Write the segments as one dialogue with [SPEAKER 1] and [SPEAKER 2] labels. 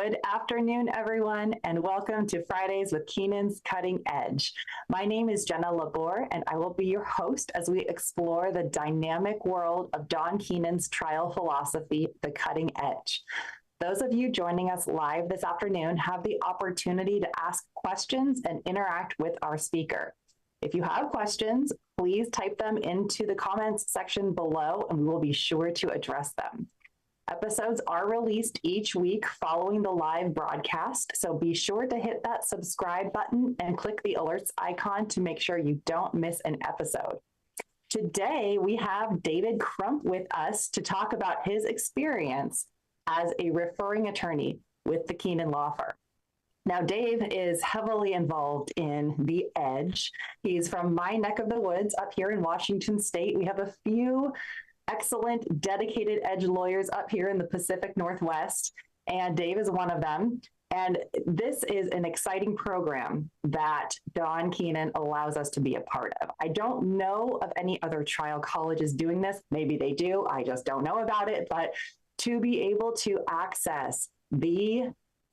[SPEAKER 1] Good afternoon, everyone, and welcome to Fridays with Keenan's Cutting Edge. My name is Jenna Labor, and I will be your host as we explore the dynamic world of Don Keenan's trial philosophy, The Cutting Edge. Those of you joining us live this afternoon have the opportunity to ask questions and interact with our speaker. If you have questions, please type them into the comments section below, and we will be sure to address them. Episodes are released each week following the live broadcast, so be sure to hit that subscribe button and click the alerts icon to make sure you don't miss an episode. Today, we have David Crump with us to talk about his experience as a referring attorney with the Keenan Law Firm. Now, Dave is heavily involved in the Edge. He's from my neck of the woods up here in Washington State. We have a few excellent, dedicated Edge lawyers up here in the Pacific Northwest, and Dave is one of them. And this is an exciting program that Don Keenan allows us to be a part of. I don't know of any other trial colleges doing this. Maybe they do. I just don't know about it. But to be able to access the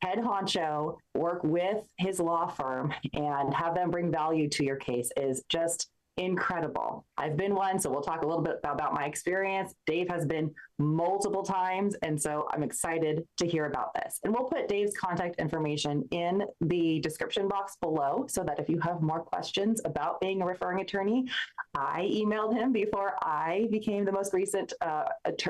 [SPEAKER 1] head honcho, work with his law firm, and have them bring value to your case is just incredible. I've been one, so we'll talk a little bit about my experience. Dave has been multiple times, and so I'm excited to hear about this. And we'll put Dave's contact information in the description box below so that if you have more questions about being a referring attorney, I emailed him before I became the most recent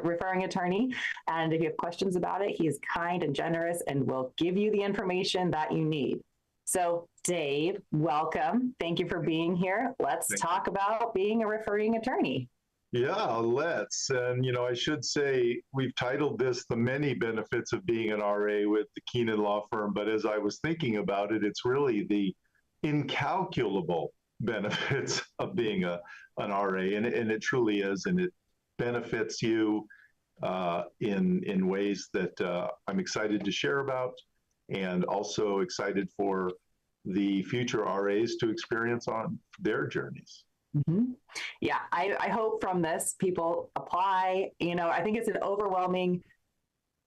[SPEAKER 1] referring attorney. And if you have questions about it, he is kind and generous and will give you the information that you need. So Dave, welcome. Thank you for being here. Let's talk about being a referring attorney.
[SPEAKER 2] Yeah, let's. And, I should say we've titled this The Many Benefits of Being an RA with the Keenan Law Firm. But as I was thinking about it, it's really the incalculable benefits of being an RA. And it truly is. And it benefits you in ways that I'm excited to share about, and also excited for the future RAs to experience on their journeys.
[SPEAKER 1] Mm-hmm. Yeah, I hope from this people apply. I think it's an overwhelming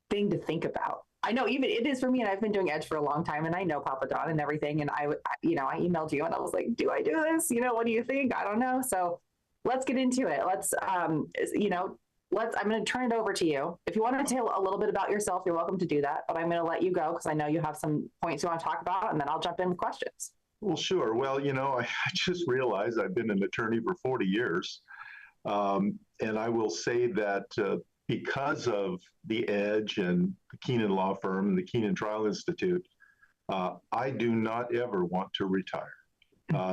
[SPEAKER 1] thing to think about. I know even it is for me, and I've been doing Edge for a long time, and I know Papa Don and everything. And I emailed you, and I was like, "Do I do this? What do you think? I don't know." So let's get into it. I'm going to turn it over to you. If you want to tell a little bit about yourself, you're welcome to do that. But I'm going to let you go because I know you have some points you want to talk about, and then I'll jump in with questions.
[SPEAKER 2] Well, sure. Well, I just realized I've been an attorney for 40 years. And I will say that because of the Edge and the Keenan Law Firm and the Keenan Trial Institute, I do not ever want to retire.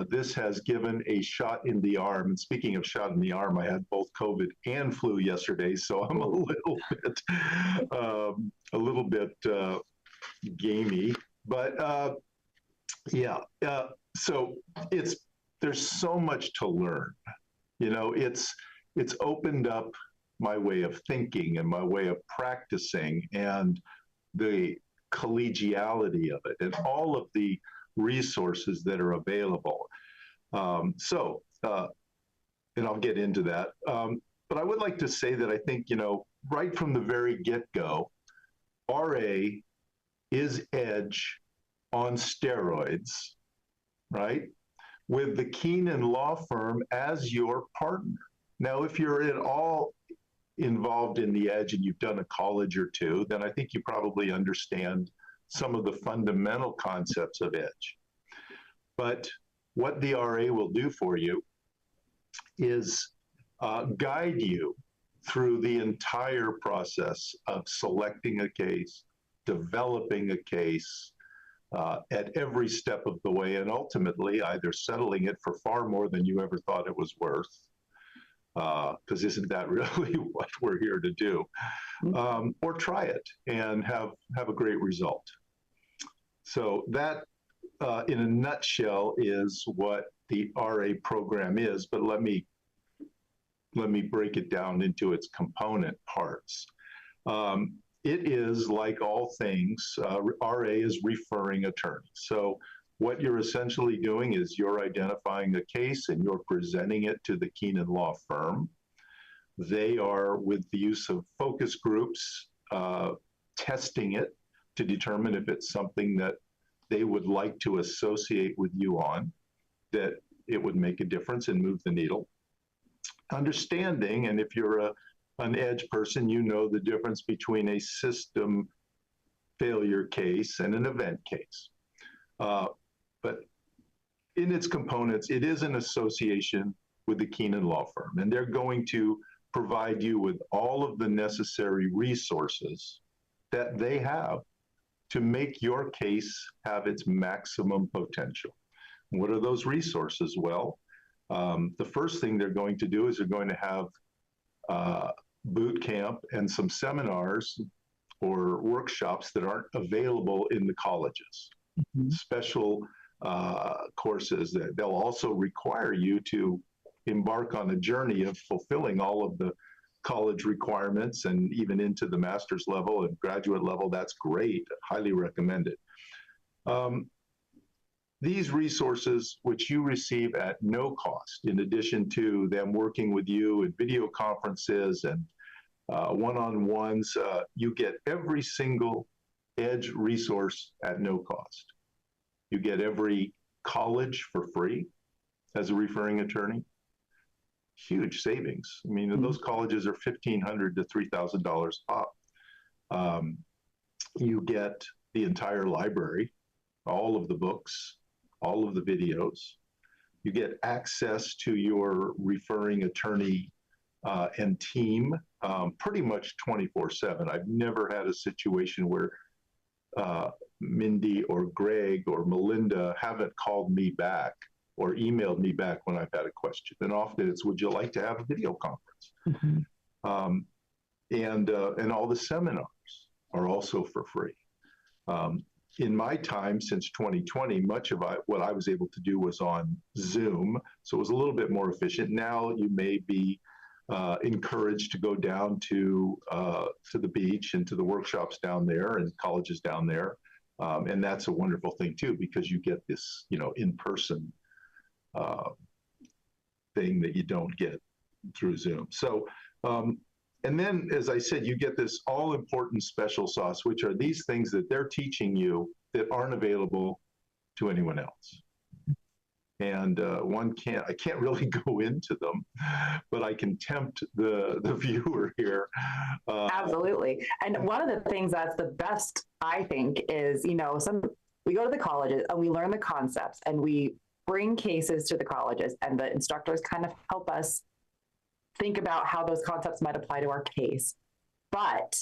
[SPEAKER 2] This has given a shot in the arm. And speaking of shot in the arm, I had both COVID and flu yesterday, so I'm a little bit gamey. But so there's so much to learn. It's opened up my way of thinking and my way of practicing, and the collegiality of it, and all of the resources that are available. And I'll get into that. But I would like to say that I think, right from the very get-go, RA is Edge on steroids, right? With the Keenan Law Firm as your partner. Now, if you're at all involved in the Edge and you've done a college or two, then I think you probably understand some of the fundamental concepts of Edge. But what the RA will do for you is guide you through the entire process of selecting a case, developing a case at every step of the way, and ultimately either settling it for far more than you ever thought it was worth, because isn't that really what we're here to do? Or try it and have a great result. So that, in a nutshell, is what the RA program is. But let me break it down into its component parts. It is, like all things, RA is referring attorney. So what you're essentially doing is you're identifying a case and you're presenting it to the Keenan Law Firm. They are, with the use of focus groups, testing it to determine if it's something that they would like to associate with you on, that it would make a difference and move the needle. Understanding, and if you're an edge person, you know the difference between a system failure case and an event case. But in its components, it is an association with the Keenan Law Firm, and they're going to provide you with all of the necessary resources that they have to make your case have its maximum potential. What are those resources? Well, the first thing they're going to do is they're going to have boot camp and some seminars or workshops that aren't available in the colleges. Mm-hmm. Special courses that they'll also require you to embark on a journey of fulfilling all of the college requirements and even into the master's level and graduate level. That's great. Highly recommend it. These resources, which you receive at no cost, in addition to them working with you in video conferences and one-on-ones, you get every single edge resource at no cost. You get every college for free as a referring attorney. Huge savings. I mean, those colleges are $1,500 to $3,000 up. You get the entire library, all of the books, all of the videos. You get access to your referring attorney and team pretty much 24/7. I've never had a situation where Mindy or Greg or Melinda haven't called me back or emailed me back when I've had a question. And often it's, would you like to have a video conference? Mm-hmm. And all the seminars are also for free. In my time since 2020, much of what I was able to do was on Zoom, so it was a little bit more efficient. Now you may be encouraged to go down to the beach and to the workshops down there and colleges down there. And that's a wonderful thing too, because you get this, in-person thing that you don't get through Zoom. So, and then, as I said, you get this all-important special sauce, which are these things that they're teaching you that aren't available to anyone else. And I can't really go into them, but I can tempt the viewer here.
[SPEAKER 1] Absolutely. And one of the things that's the best, I think, is, we go to the colleges and we learn the concepts and we bring cases to the colleges, and the instructors kind of help us think about how those concepts might apply to our case. But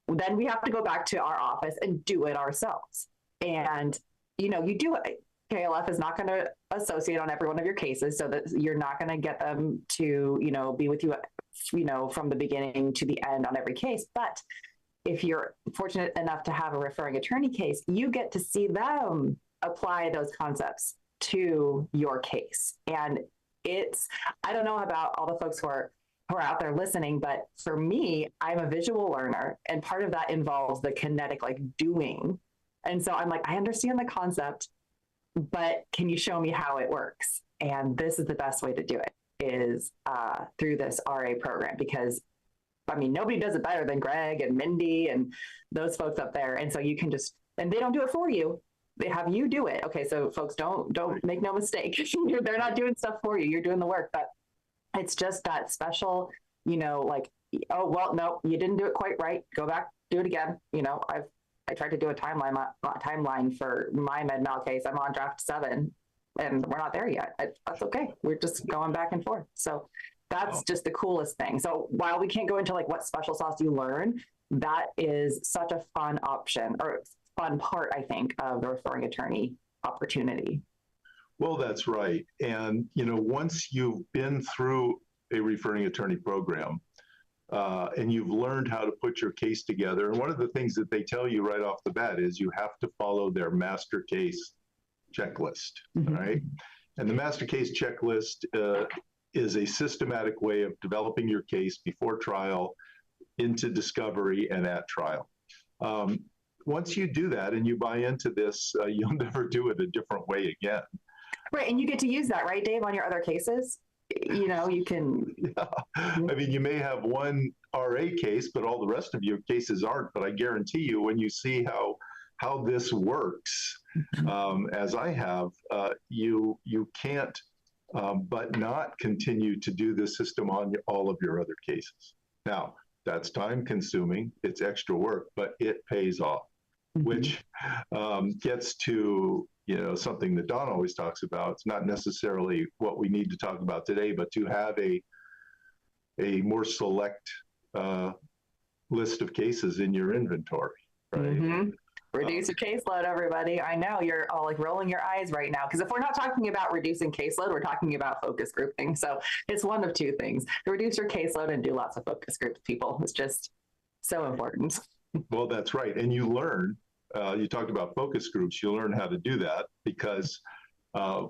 [SPEAKER 1] then we have to go back to our office and do it ourselves. And, you do it. KLF is not going to associate on every one of your cases, so that you're not going to get them to, be with you, from the beginning to the end on every case. But if you're fortunate enough to have a referring attorney case, you get to see them apply those concepts to your case. And I don't know about all the folks who are out there listening, but for me, I'm a visual learner, and part of that involves the kinetic, doing. And so I'm like, I understand the concept, but can you show me how it works? And this is the best way to do it, is through this RA program, because nobody does it better than Greg and Mindy and those folks up there. And so you can and they don't do it for you. They have you do it. Okay. So folks, don't make no mistake. They're not doing stuff for you. You're doing the work, but it's just that special, oh, well, no, you didn't do it quite right. Go back, do it again. I tried to do a timeline for my med-mal case. I'm on draft 7 and we're not there yet. That's okay. We're just going back and forth. So that's just the coolest thing. So while we can't go into what special sauce you learn, that is such a fun option, or fun part, I think, of the referring attorney opportunity.
[SPEAKER 2] Well, that's right. And, once you've been through a referring attorney program, and you've learned how to put your case together. And one of the things that they tell you right off the bat is you have to follow their master case checklist, mm-hmm. Right? And the master case checklist is a systematic way of developing your case before trial, into discovery, and at trial. Once you do that and you buy into this, you'll never do it a different way again.
[SPEAKER 1] Right. And you get to use that, right, Dave, on your other cases? You can.
[SPEAKER 2] Yeah. You may have one RA case, but all the rest of your cases aren't. But I guarantee you, when you see how how this works, as I have, you can't but not continue to do this system on all of your other cases. Now, that's time consuming, it's extra work, but it pays off, which gets to something that Don always talks about. It's not necessarily what we need to talk about today, but to have a more select list of cases in your inventory, right?
[SPEAKER 1] Reduce your caseload, everybody. I know you're all like rolling your eyes right now, because if we're not talking about reducing caseload, we're talking about focus grouping. So it's one of two things: reduce your caseload and do lots of focus groups, people. It's just so important.
[SPEAKER 2] Well, that's right. And you learn, you talked about focus groups, you learn how to do that, because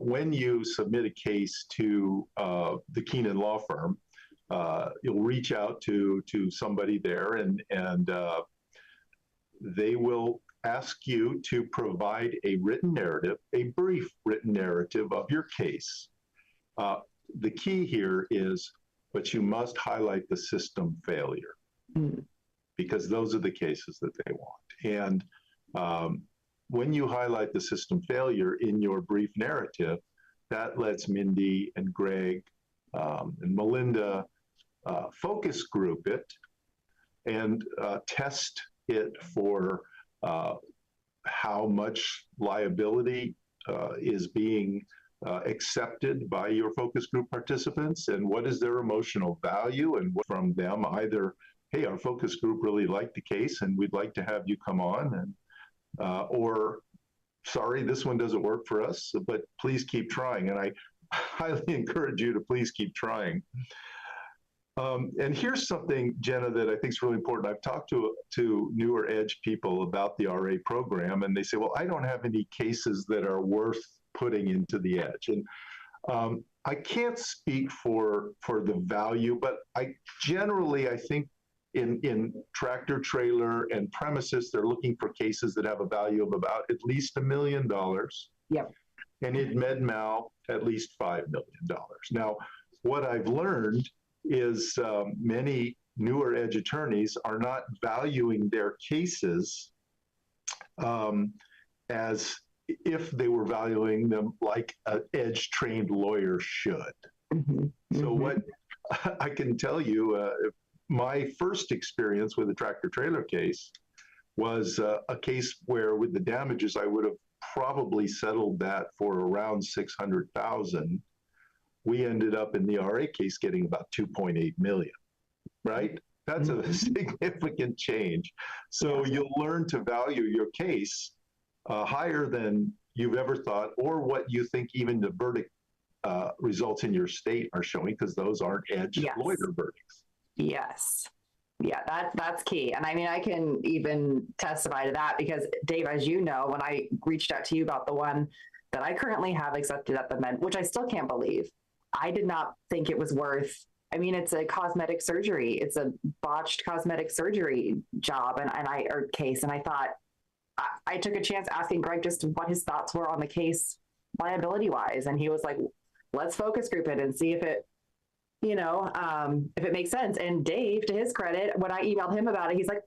[SPEAKER 2] when you submit a case to the Keenan Law Firm, you'll reach out to somebody there, and they will ask you to provide a written narrative, a brief written narrative of your case. The key here is, but you must highlight the system failure, because those are the cases that they want. And when you highlight the system failure in your brief narrative, that lets Mindy and Greg and Melinda focus group it and test it for how much liability is being accepted by your focus group participants, and what is their emotional value, and what from them, either, hey, our focus group really liked the case and we'd like to have you come on, and or sorry, this one doesn't work for us, but please keep trying. And I highly encourage you to please keep trying. And here's something, Jenna, that I think is really important. I've talked to newer Edge people about the RA program, and they say, well, I don't have any cases that are worth putting into the Edge. And I can't speak for the value, but I think in tractor trailer and premises, they're looking for cases that have a value of about at least $1 million.
[SPEAKER 1] Yep.
[SPEAKER 2] And in med mal, at least $5 million. Now, what I've learned is many newer Edge attorneys are not valuing their cases as if they were valuing them like an Edge trained lawyer should. So what I can tell you, my first experience with a tractor trailer case was a case where, with the damages, I would have probably settled that for around $600,000. We ended up in the RA case getting about 2.8 million, right? That's a significant change. So you'll learn to value your case higher than you've ever thought, or what you think even the verdict results in your state are showing, because those aren't Edge lawyer verdicts.
[SPEAKER 1] Yes. Yeah, that's key. And I mean, I can even testify to that, because Dave, as you know, when I reached out to you about the one that I currently have accepted at the Med, which I still can't believe, I did not think it was worth, I mean, it's a cosmetic surgery. It's a botched cosmetic surgery job or case. And I thought, I took a chance asking Greg just what his thoughts were on the case liability wise. And he was like, let's focus group it and see if it, if it makes sense. And Dave, to his credit, when I emailed him about it, he's like,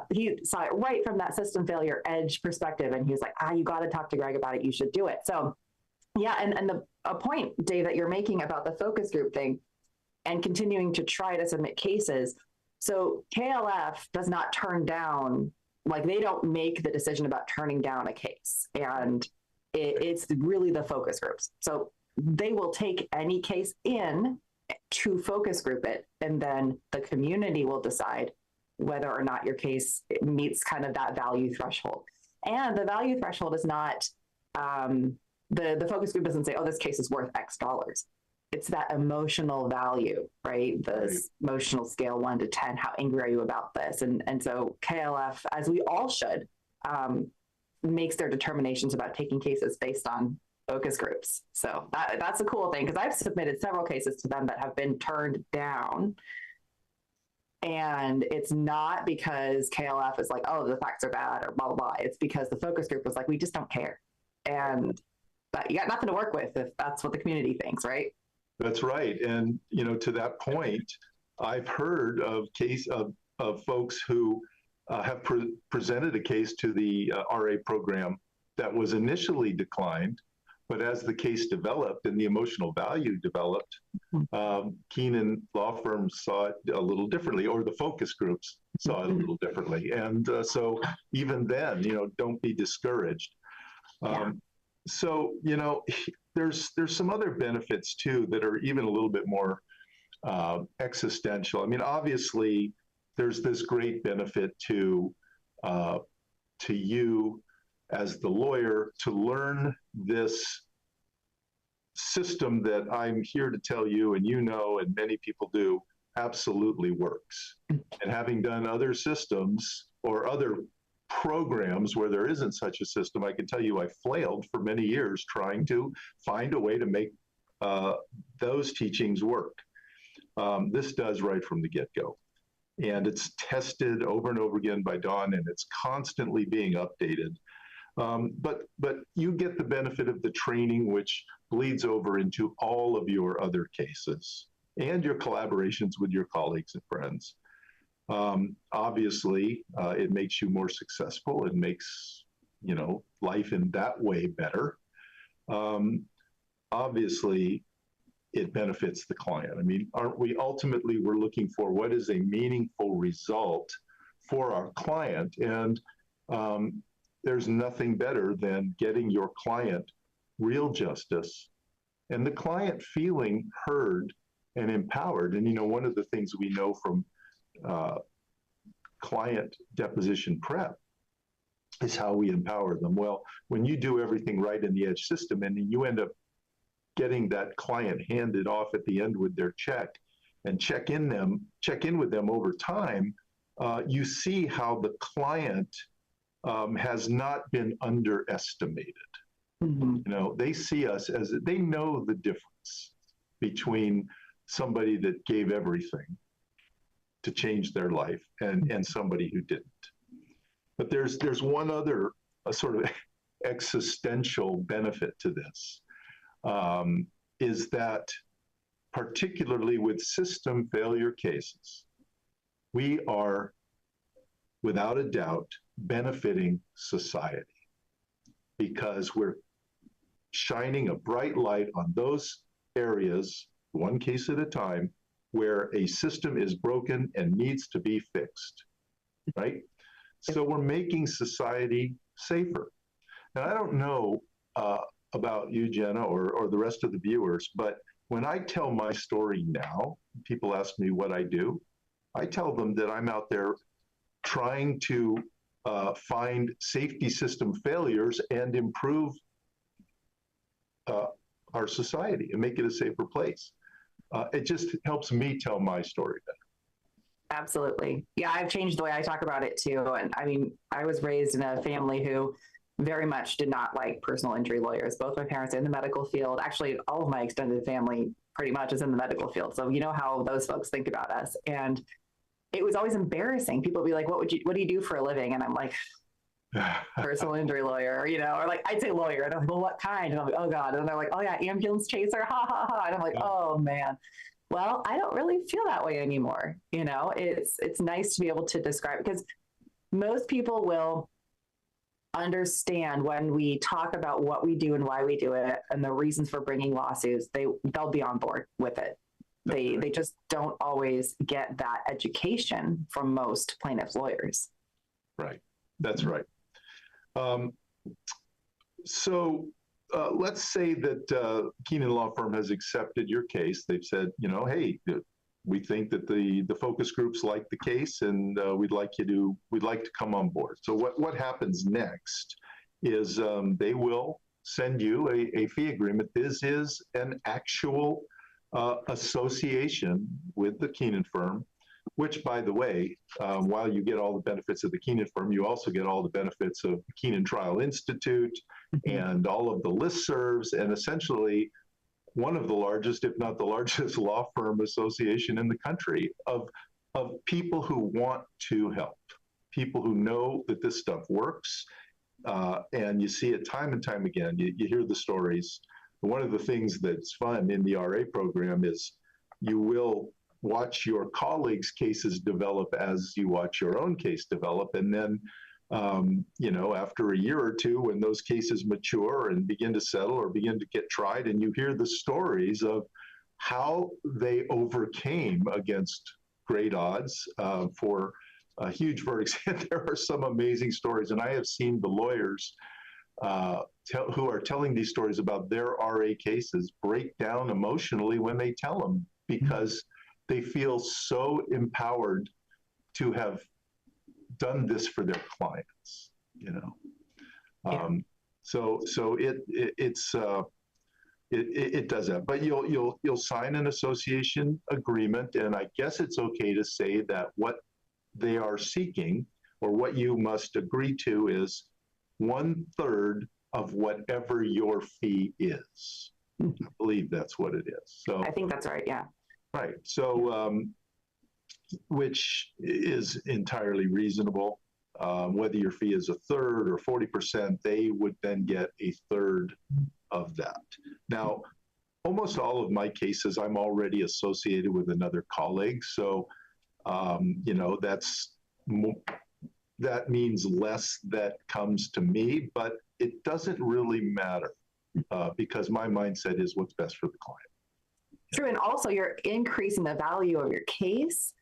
[SPEAKER 1] he saw it right from that system failure Edge perspective. And he was like, you got to talk to Greg about it. You should do it. So yeah. And a point, Dave, that you're making about the focus group thing and continuing to try to submit cases. So KLF does not turn down, like they don't make the decision about turning down a case. And it's really the focus groups. So they will take any case in to focus group it, and then the community will decide whether or not your case meets kind of that value threshold. And the value threshold is not, the focus group doesn't say, oh, this case is worth X dollars. It's that emotional value, right? The emotional scale 1 to 10, how angry are you about this? And so KLF, as we all should, makes their determinations about taking cases based on focus groups. So that's a cool thing, because I've submitted several cases to them that have been turned down. And it's not because KLF is like, oh, the facts are bad or blah, blah, blah. It's because the focus group was like, we just don't care. But you got nothing to work with if that's what the community thinks, right?
[SPEAKER 2] That's right. And, to that point, I've heard of folks who have presented a case to the RA program that was initially declined, but as the case developed and the emotional value developed, Keenan Law Firm saw it a little differently, or the focus groups saw it a little differently. And so even then, don't be discouraged. So, there's some other benefits too that are even a little bit more existential. I mean, obviously, there's this great benefit to you as the lawyer to learn this system that I'm here to tell you, and and many people do, absolutely works. And having done other systems or other programs where there isn't such a system, I can tell you I flailed for many years trying to find a way to make those teachings work. This does right from the get-go. And it's tested over and over again by Don, and it's constantly being updated. But you get the benefit of the training, which bleeds over into all of your other cases and your collaborations with your colleagues and friends. Obviously, it makes you more successful. It makes, life in that way better. Obviously, it benefits the client. I mean, aren't we ultimately, we're looking for what is a meaningful result for our client? And there's nothing better than getting your client real justice and the client feeling heard and empowered. And, one of the things we know from client deposition prep is how we empower them. Well, when you do everything right in the EDGE system and you end up getting that client handed off at the end with their check and check in with them over time, you see how the client has not been underestimated. They see us as, they know the difference between somebody that gave everything to change their life and somebody who didn't. But there's one other sort of existential benefit to this, is that particularly with system failure cases, we are without a doubt benefiting society because we're shining a bright light on those areas, one case at a time, where a system is broken and needs to be fixed, right? So we're making society safer. And I don't know about you, Jenna, or the rest of the viewers, but when I tell my story now, people ask me what I do. I tell them that I'm out there trying to find safety system failures and improve our society and make it a safer place. It just helps me tell my story better.
[SPEAKER 1] Absolutely. Yeah, I've changed the way I talk about it too. And I mean, I was raised in a family who very much did not like personal injury lawyers. Both my parents are in the medical field. Actually, all of my extended family pretty much is in the medical field. So you know how those folks think about us. And it was always embarrassing. People would be like, what do you do for a living? And I'm like, personal injury lawyer, or like, I'd say lawyer. And I'm like, well, what kind? And I'm like, oh God. And they're like, oh yeah, ambulance chaser, ha, ha, ha. And I'm like, oh man. Well, I don't really feel that way anymore. It's nice to be able to describe it because most people will understand when we talk about what we do and why we do it and the reasons for bringing lawsuits, they'll be on board with it. They just don't always get that education from most plaintiffs' lawyers. Right.
[SPEAKER 2] That's right. So let's say that Keenan Law Firm has accepted your case. They've said, hey, we think that the focus groups like the case, and we'd like to come on board. So what happens next is they will send you a fee agreement. This is an actual association with the Keenan firm, which, by the way, while you get all the benefits of the Keenan firm, you also get all the benefits of the Keenan Trial Institute and all of the listservs, and essentially one of the largest, if not the largest, law firm association in the country of people who want to help, people who know that this stuff works, and you see it time and time again. You hear the stories. One of the things that's fun in the RA program is you will watch your colleagues' cases develop as you watch your own case develop. And then, after a year or two, when those cases mature and begin to settle or begin to get tried, and you hear the stories of how they overcame against great odds for huge verdicts. And there are some amazing stories. And I have seen the lawyers who are telling these stories about their RA cases break down emotionally when they tell them, because they feel so empowered to have done this for their clients,
[SPEAKER 1] Yeah.
[SPEAKER 2] So it does that. But you'll sign an association agreement, and I guess it's okay to say that what they are seeking, or what you must agree to, is 1/3 of whatever your fee is. I believe that's what it is. So
[SPEAKER 1] I think that's right. Yeah.
[SPEAKER 2] right. So which is entirely reasonable. Whether your fee is 1/3 or 40%, they would then get 1/3 of that. Now, almost all of my cases, I'm already associated with another colleague. So, that means less that comes to me, but it doesn't really matter because my mindset is what's best for the client.
[SPEAKER 1] True. And also you're increasing the value of your case.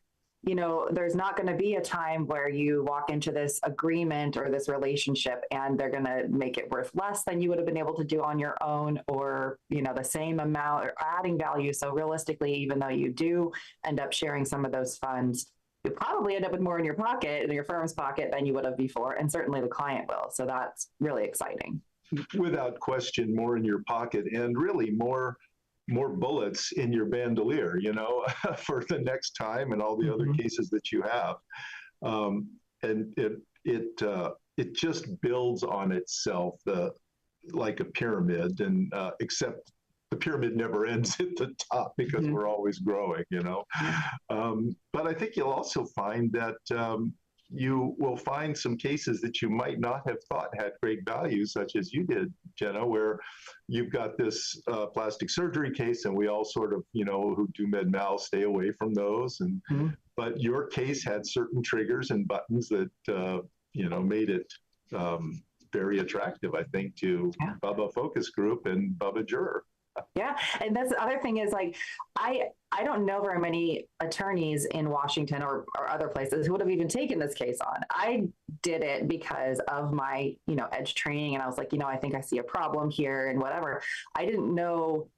[SPEAKER 1] There's not going to be a time where you walk into this agreement or this relationship and they're going to make it worth less than you would have been able to do on your own, or, the same amount, or adding value. So realistically, even though you do end up sharing some of those funds, you'll probably end up with more in your pocket, in your firm's pocket, than you would have before. And certainly the client will. So that's really exciting.
[SPEAKER 2] Without question, more in your pocket, and really more bullets in your bandolier, for the next time and all the other cases that you have. And it just builds on itself, like a pyramid, and except the pyramid never ends at the top, because we're always growing, But I think you'll also find that you will find some cases that you might not have thought had great value, such as you did, Jenna, where you've got this plastic surgery case, and we all sort of, who do med mal stay away from those. But your case had certain triggers and buttons that, made it very attractive, I think, to Bubba Focus Group and Bubba Juror.
[SPEAKER 1] Yeah. And that's the other thing is, like, I don't know very many attorneys in Washington or other places who would have even taken this case on. I did it because of my, edge training. And I was like, I think I see a problem here and whatever. I didn't know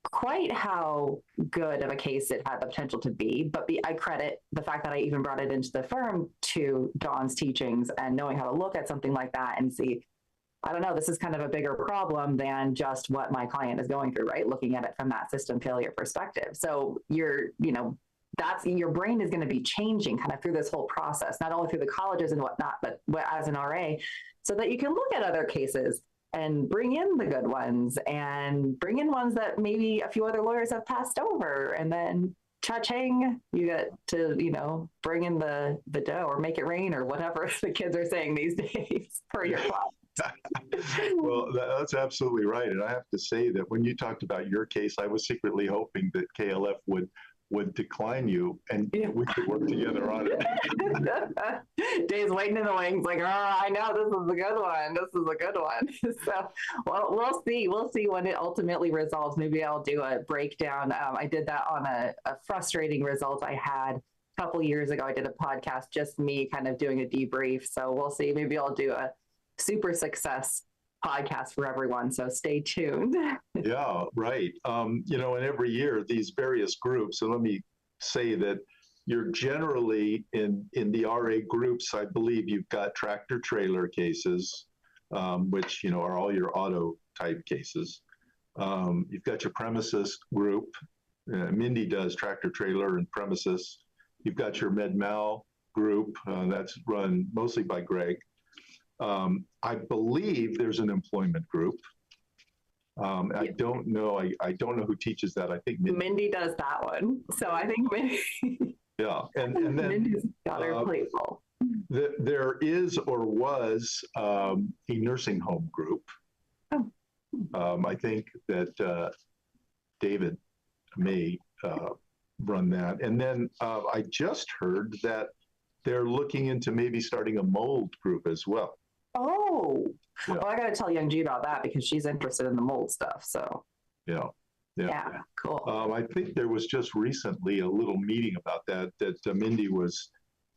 [SPEAKER 1] quite how good of a case it had the potential to be, but I credit the fact that I even brought it into the firm to Dawn's teachings and knowing how to look at something like that and see, I don't know, this is kind of a bigger problem than just what my client is going through, right? Looking at it from that system failure perspective. So your brain is going to be changing kind of through this whole process, not only through the colleges and whatnot, but as an RA, so that you can look at other cases and bring in the good ones and bring in ones that maybe a few other lawyers have passed over. And then cha-ching, you get to, bring in the dough, or make it rain, or whatever the kids are saying these days for your client.
[SPEAKER 2] Well, that's absolutely right. And I have to say that when you talked about your case, I was secretly hoping that KLF would decline you and we could work together on it.
[SPEAKER 1] Dave's waiting in the wings, like, I know this is a good one. This is a good one. So, well, we'll see. We'll see when it ultimately resolves. Maybe I'll do a breakdown. I did that on a frustrating result I had a couple years ago. I did a podcast, just me kind of doing a debrief. So we'll see. Maybe I'll do a super success podcast for everyone. So stay tuned.
[SPEAKER 2] Yeah, right. And every year these various groups, and let me say that you're generally in the RA groups, I believe you've got tractor trailer cases, which, are all your auto type cases. You've got your premises group. Mindy does tractor trailer and premises. You've got your med mal group that's run mostly by Greg. I believe there's an employment group. I don't know. I don't know who teaches that. I think
[SPEAKER 1] Mindy does that one. So I think Mindy.
[SPEAKER 2] Yeah, and then
[SPEAKER 1] Mindy's got her plate full.
[SPEAKER 2] There is or was a nursing home group. I think that David may run that. And then I just heard that they're looking into maybe starting a mold group as well.
[SPEAKER 1] Oh,
[SPEAKER 2] Yeah.
[SPEAKER 1] well, I got to tell Young G about that because she's interested in the mold stuff. So
[SPEAKER 2] yeah,
[SPEAKER 1] cool.
[SPEAKER 2] I think there was just recently a little meeting about that Mindy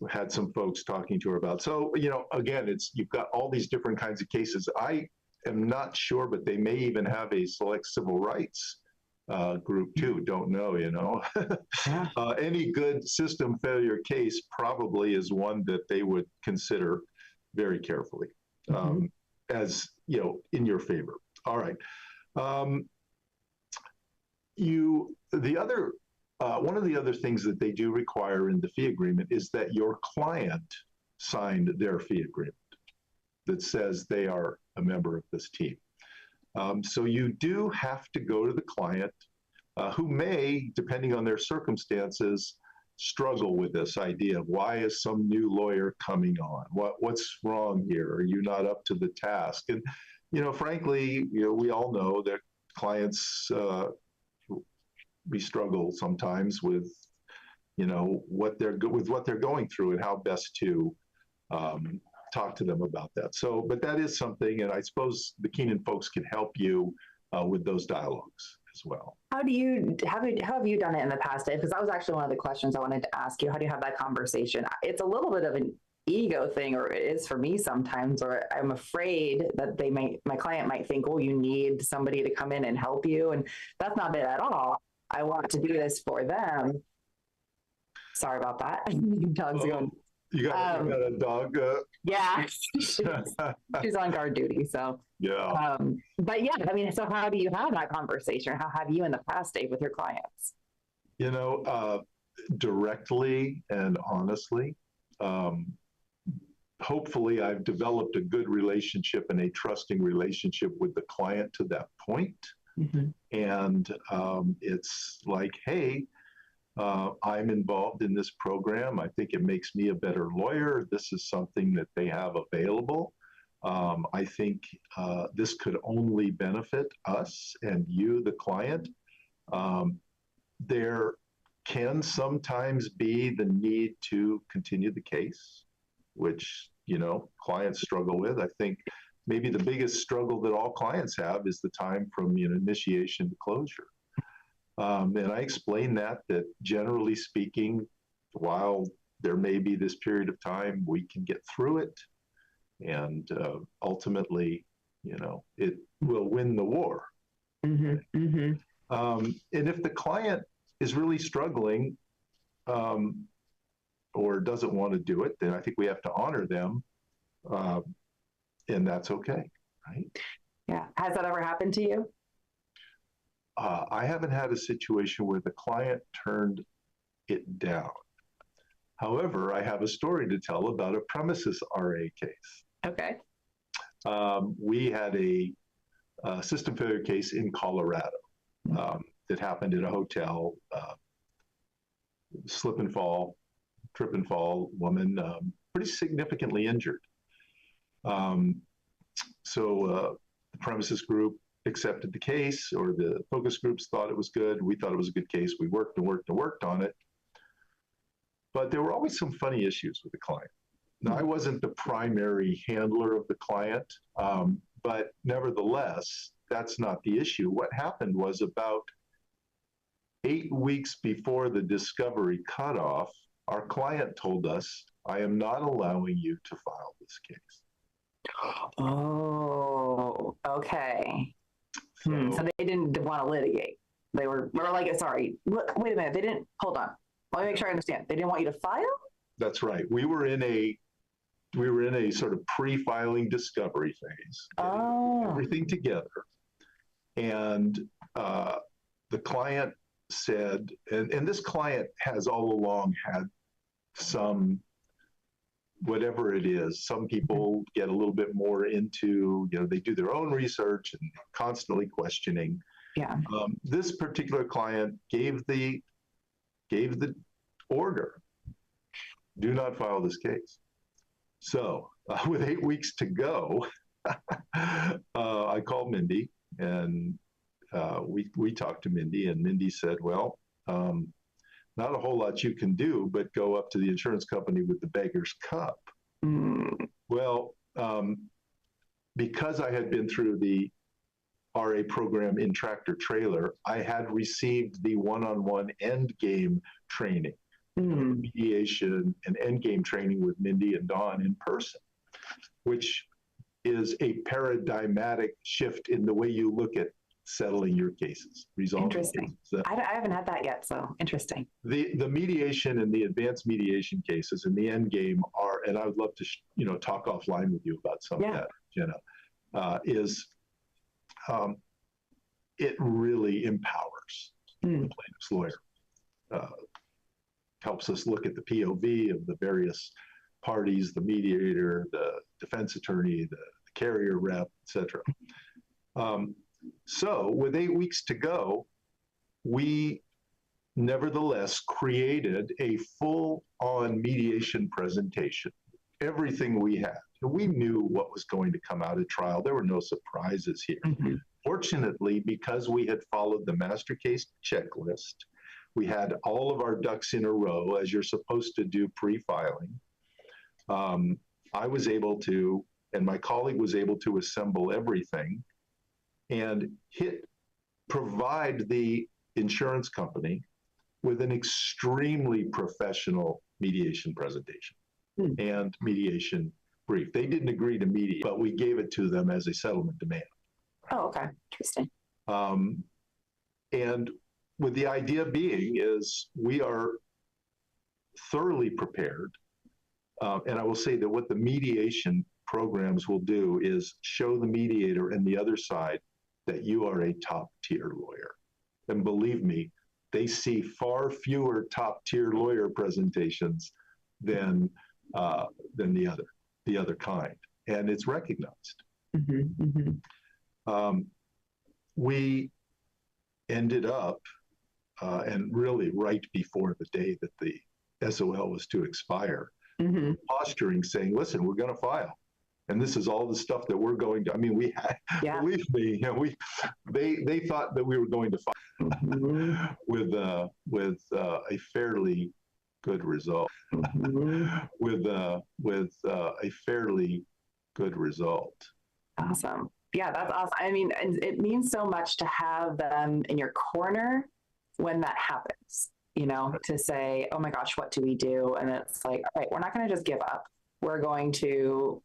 [SPEAKER 2] had some folks talking to her about. So, again, you've got all these different kinds of cases. I am not sure, but they may even have a select civil rights group too. Don't know,
[SPEAKER 1] Yeah.
[SPEAKER 2] Any good system failure case probably is one that they would consider very carefully, as, in your favor. All right. One of the other things that they do require in the fee agreement is that your client signed their fee agreement that says they are a member of this team. So you do have to go to the client who may, depending on their circumstances, struggle with this idea of why is some new lawyer coming on? What's wrong here? Are you not up to the task? And, frankly, we all know that clients, we struggle sometimes with, what they're going through and how best to talk to them about that. So, but that is something, and I suppose the Keenan folks can help you with those dialogues as well.
[SPEAKER 1] How have you done it in the past, Dave? Because that was actually one of the questions I wanted to ask you. How do you have that conversation? It's a little bit of an ego thing, or it is for me sometimes, or I'm afraid that my client might think, oh, you need somebody to come in and help you. And that's not it at all. I want to do this for them. Sorry about that. Dog's going.
[SPEAKER 2] You got a dog?
[SPEAKER 1] Yeah, she's on guard duty. So
[SPEAKER 2] yeah.
[SPEAKER 1] But yeah, I mean, so how do you have that conversation? How have you in the past, Dave, with your clients?
[SPEAKER 2] Directly and honestly. Hopefully, I've developed a good relationship and a trusting relationship with the client to that point. And it's like, hey, I'm involved in this program. I think it makes me a better lawyer. This is something that they have available. I think this could only benefit us and you, the client. There can sometimes be the need to continue the case, which, clients struggle with. I think maybe the biggest struggle that all clients have is the time from initiation to closure. And I explained that generally speaking, while there may be this period of time, we can get through it. And ultimately, it will win the war. And if the client is really struggling or doesn't want to do it, then I think we have to honor them. And that's okay, right?
[SPEAKER 1] Yeah. Has that ever happened to you?
[SPEAKER 2] I haven't had a situation where the client turned it down. However, I have a story to tell about a premises RA case.
[SPEAKER 1] Okay.
[SPEAKER 2] We had a system failure case in Colorado that happened in a hotel. Slip and fall, trip and fall, woman pretty significantly injured. So the premises group accepted the case, or the focus groups thought it was good. We thought it was a good case. We worked on it. But there were always some funny issues with the client. Now, I wasn't the primary handler of the client, but nevertheless, that's not the issue. What happened was about 8 weeks before the discovery cutoff, our client told us, I am not allowing you to file this case.
[SPEAKER 1] Oh, okay. So they didn't want to litigate. They were like, sorry, wait a minute. They didn't, hold on. Let me make sure I understand. They didn't want you to file?
[SPEAKER 2] That's right. We were in a sort of pre-filing discovery phase. Everything together. And the client said, and this client has all along had some, whatever it is, some people get a little bit more into, they do their own research and constantly questioning.
[SPEAKER 1] Yeah.
[SPEAKER 2] This particular client gave the order, do not file this case. So with 8 weeks to go, I called Mindy and we talked to Mindy, and Mindy said, well, not a whole lot you can do but go up to the insurance company with the beggar's cup. Well, because I had been through the RA program in Tractor Trailer, I had received the one-on-one end game training, mediation and end game training with Mindy and Dawn in person, which is a paradigmatic shift in the way you look at settling your cases, resolving
[SPEAKER 1] Interesting.
[SPEAKER 2] cases.
[SPEAKER 1] I haven't had that yet, so interesting.
[SPEAKER 2] The mediation and the advanced mediation cases and the end game are, and I would love to talk offline with you about some of that, Jenna, it really empowers the plaintiff's lawyer, helps us look at the POV of the various parties, the mediator, the defense attorney, the carrier rep, etc. So with 8 weeks to go, we nevertheless created a full-on mediation presentation, everything we had. We knew what was going to come out of trial. There were no surprises here. Fortunately, because we had followed the master case checklist, we had all of our ducks in a row, as you're supposed to do pre-filing. I was able to, and my colleague was able to assemble everything and provide the insurance company with an extremely professional mediation presentation and mediation brief. They didn't agree to mediate, but we gave it to them as a settlement demand.
[SPEAKER 1] Oh, okay. Interesting.
[SPEAKER 2] And with the idea being is we are thoroughly prepared. And I will say that what the mediation programs will do is show the mediator and the other side that you are a top-tier lawyer. And believe me, they see far fewer top-tier lawyer presentations than the other kind, and it's recognized. We ended up, and really right before the day that the SOL was to expire, posturing, saying, "Listen, we're going to file." And this is all the stuff that we're going to, I mean, we had, believe me, they thought that we were going to file with a fairly good result, with a fairly good result.
[SPEAKER 1] Awesome. Yeah, that's awesome. I mean, it means so much to have them in your corner when that happens, to say, oh my gosh, what do we do? And it's like, all right, we're not going to just give up. We're going to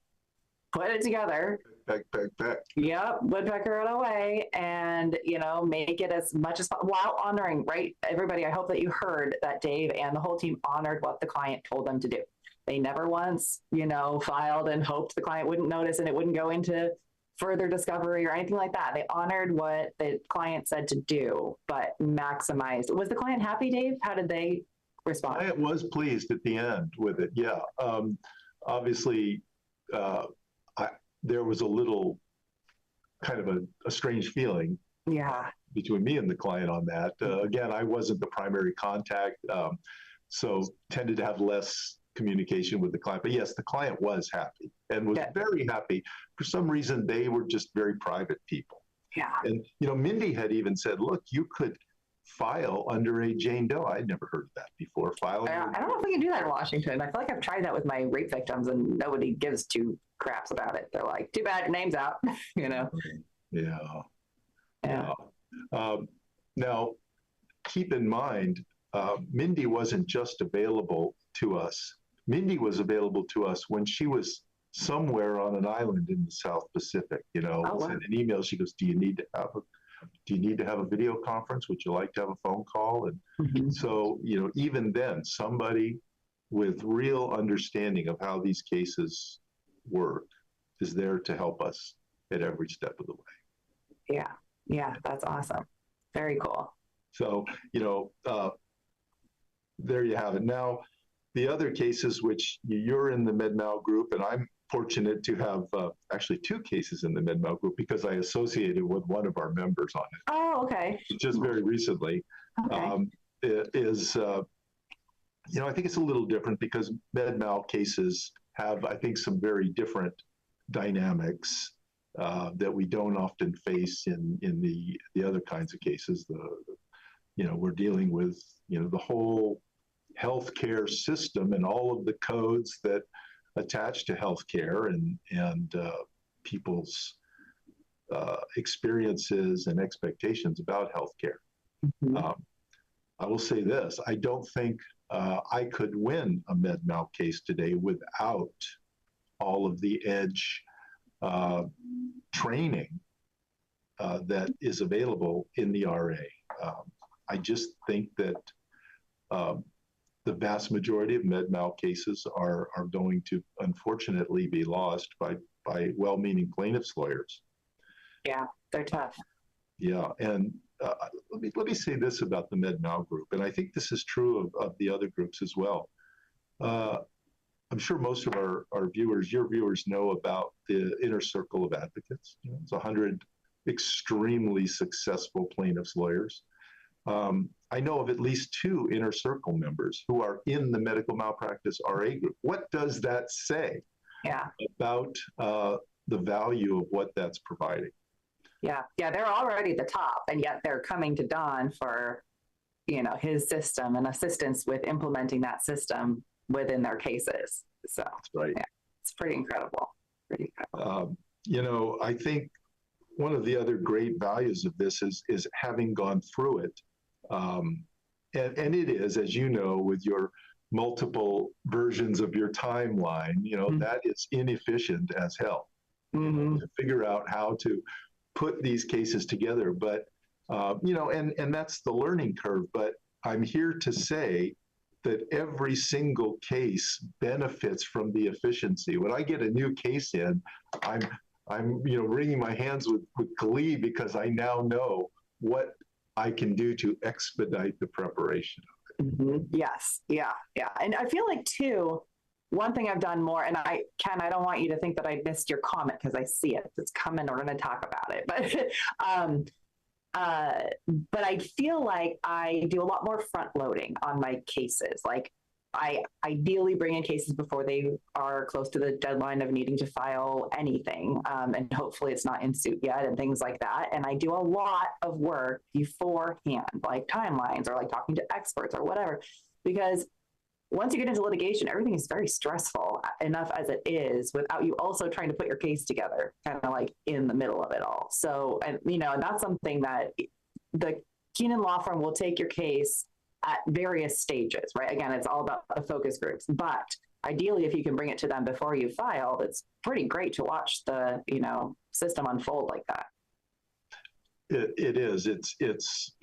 [SPEAKER 1] put it together.
[SPEAKER 2] Back.
[SPEAKER 1] Yep, woodpecker it away, and make it as much as while honoring, right? Everybody, I hope that you heard that Dave and the whole team honored what the client told them to do. They never once, filed and hoped the client wouldn't notice and it wouldn't go into further discovery or anything like that. They honored what the client said to do, but maximized. Was the client happy, Dave? How did they respond?
[SPEAKER 2] I was pleased at the end with it. Yeah. Obviously, there was a little kind of a strange feeling between me and the client on that. Again, I wasn't the primary contact, so tended to have less communication with the client. But yes, the client was happy and was very happy. For some reason, they were just very private people.
[SPEAKER 1] Yeah.
[SPEAKER 2] And, Mindy had even said, look, you could file under a Jane Doe. I'd never heard of that before.
[SPEAKER 1] I don't know if we can do that in Washington. I feel like I've tried that with my rape victims and nobody gives two craps about it. They're like, too bad, your name's out,
[SPEAKER 2] Yeah. Now, keep in mind, Mindy wasn't just available to us. Mindy was available to us when she was somewhere on an island in the South Pacific. Sent an email. She goes, do you need to have a video conference? Would you like to have a phone call? And so, even then, somebody with real understanding of how these cases work is there to help us at every step of the way.
[SPEAKER 1] Yeah, that's awesome. Very cool.
[SPEAKER 2] So, there you have it. Now, the other cases, which you're in the MedMal group, and I'm fortunate to have actually two cases in the MedMal group because I associated with one of our members on it.
[SPEAKER 1] Oh, okay.
[SPEAKER 2] Just very recently.
[SPEAKER 1] Okay.
[SPEAKER 2] I think it's a little different because MedMal cases have, I think, some very different dynamics that we don't often face in the other kinds of cases, we're dealing with, the whole healthcare system and all of the codes that attach to healthcare and people's experiences and expectations about healthcare.
[SPEAKER 1] Mhm.
[SPEAKER 2] I will say this: I don't think I could win a med mal case today without all of the edge training that is available in the RA. I just think that the vast majority of med mal cases are going to unfortunately be lost by well-meaning plaintiffs' lawyers.
[SPEAKER 1] Yeah, they're tough.
[SPEAKER 2] Yeah, and let me say this about the med mal group, and I think this is true of the other groups as well. I'm sure most of our viewers, your viewers, know about the inner circle of advocates. It's 100 extremely successful plaintiffs' lawyers. I know of at least 2 inner circle members who are in the medical malpractice RA group. What does that say about the value of what that's providing?
[SPEAKER 1] Yeah, they're already the top, and yet they're coming to Don for, his system and assistance with implementing that system within their cases. So
[SPEAKER 2] that's right.
[SPEAKER 1] Yeah, it's pretty incredible.
[SPEAKER 2] I think one of the other great values of this is having gone through it. And it is, as you know, with your multiple versions of your timeline, that is inefficient as hell. To figure out how to put these cases together. But, and that's the learning curve. But I'm here to say that every single case benefits from the efficiency. When I get a new case in, I'm wringing my hands with glee because I now know what I can do to expedite the preparation of it.
[SPEAKER 1] Mm-hmm. Yes. Yeah. And I feel like too, one thing I've done more, and I don't want you to think that I missed your comment because I see it. It's coming. We're going to talk about it. But I feel like I do a lot more front loading on my cases. Like I ideally bring in cases before they are close to the deadline of needing to file anything. And hopefully it's not in suit yet and things like that. And I do a lot of work beforehand, like timelines or like talking to experts or whatever, because once you get into litigation, everything is very stressful enough as it is without you also trying to put your case together, kind of like in the middle of it all. So, and that's something that the Keenan Law Firm will take your case at various stages, right? Again, it's all about the focus groups, but ideally, if you can bring it to them before you file, it's pretty great to watch the, system unfold like that.
[SPEAKER 2] It is. It's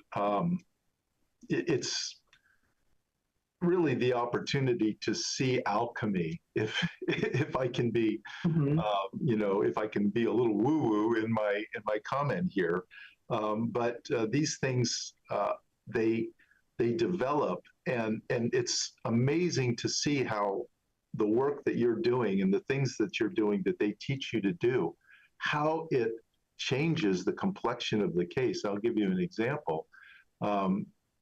[SPEAKER 2] really the opportunity to see alchemy, if I can be, if I can be a little woo-woo in my comment here. But these things, they develop, and it's amazing to see how the work that you're doing and the things that you're doing that they teach you to do, how it changes the complexion of the case. I'll give you an example.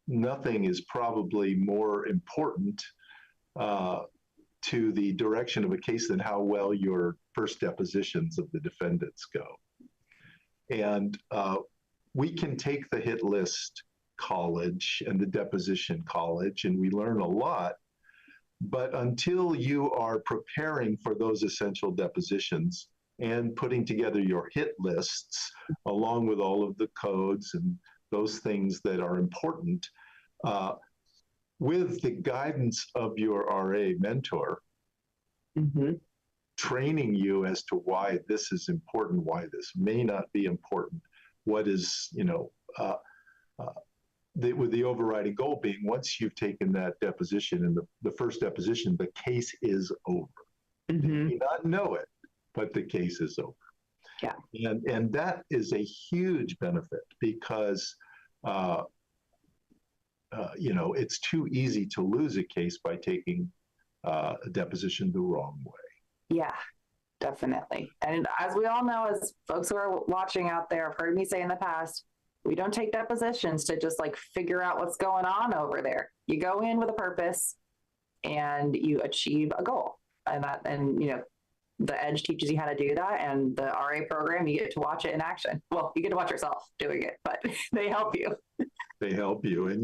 [SPEAKER 2] Nothing is probably more important to the direction of a case than how well your first depositions of the defendants go. And we can take the hit list college and the deposition college, and we learn a lot. But until you are preparing for those essential depositions and putting together your hit lists along with all of the codes and those things that are important, with the guidance of your RA mentor, training you as to why this is important, why this may not be important, what is, with the overriding goal being, once you've taken that deposition and the first deposition, the case is over. You may not know it, but the case is over. Yeah. And that is a huge benefit because, it's too easy to lose a case by taking a deposition the wrong way.
[SPEAKER 1] Yeah, definitely. And as we all know, as folks who are watching out there have heard me say in the past, we don't take depositions to just like figure out what's going on over there. You go in with a purpose and you achieve a goal. And the Edge teaches you how to do that. And the RA program, you get to watch it in action. Well, you get to watch yourself doing it, but they help you.
[SPEAKER 2] They help you. And,